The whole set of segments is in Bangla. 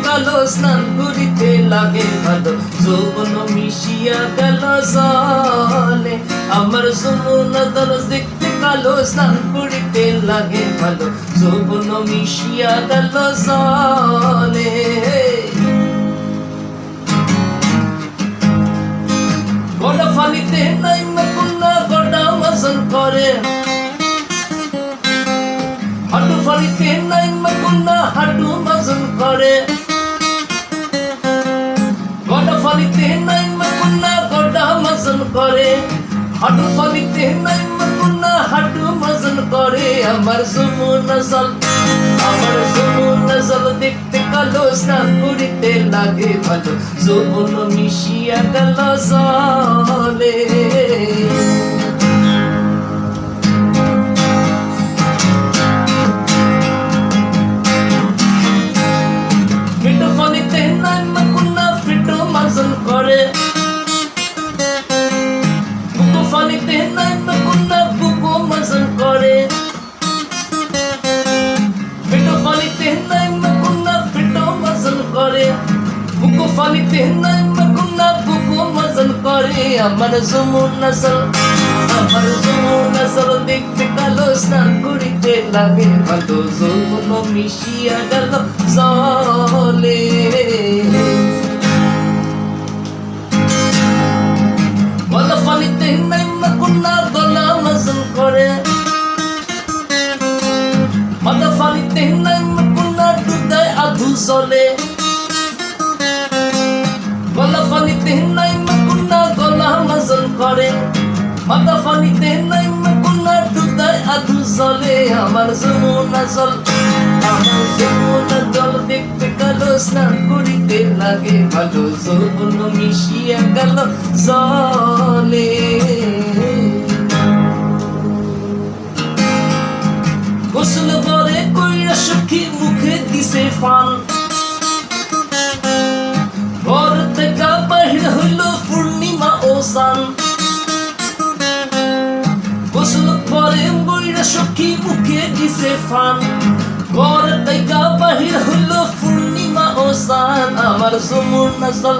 কালো স্নান করিতে লাগে ভালো যৌবন মিশিয়া গেল জলে আমার যমুনা জল দেখতে কালো স্নান করিতে লাগে ভালো যৌবন মিশিয়া গেল জলে গড়া ফালিতে নাই মকুন্না গড়া মজন করে হাঁটু ফালিতে নাই মকুন্না হাঁটু মজন করে গড়া ফালিতে নাই মকুন্না গড়া মজন করে হাঁটু ফালিতে নাই মকুন্না হাঁটু মজন করে আমার যমুনা জল দেখতে কালো স্নান করিতে লাগে ভালো যৌবন মিশিয়া গেল জলে ফিটো ফালিতে নাই মকুন্না ফিটো মজন করে বুকু ফালিতে নাই মকুন্না বুকু মজন করে ফিটো ফালিতে নাই মকুন্না ফিটো মজন করে বুকু ফালিতে নাই মকুন্না বুকু মজন করে আমার যমুনা জল দেখতে কালো স্নান করিতে লাগে ভালো যৌবন মিশিয়া গেল জলে গলা ফালিতে নাই মকুন্না গলা মজন করে মাথা ফালিতে নাই মকুন্না ডুদায় আধু জলে গলা ফালিতে নাই মকুন্না গলা মজন করে মাথা ফালিতে নাই মকুন্না ডুদায় আধু জলে আমার যমুনা জল দেখতে কালো স্নান করিতে লাগে ভালো যৌবন মিশিয়া গেল জলে গোসল বরে কইরা সখী মুখে দিছে ফান ঘর থেকে বাহির হইল পূর্ণিমা ও সান গোসল বরে কইরা সখী মুখে দিছে ফান ঘর থেকে বাহির হইল পূর্ণিমা ও সান আমার যমুনা জল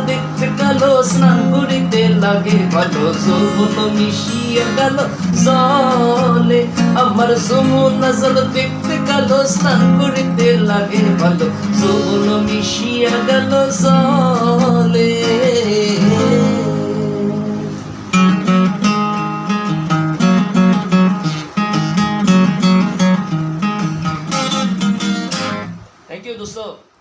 দেখতে কালো স্নান করিতে লাগে ভালো যৌবন মিশিয়া গেল জলে আমার যমুনা জল দেখতে কালো স্নান করিতে লাগে ভালো যৌবন মিশিয়া গেল জলে थैंक यू दोस्तों।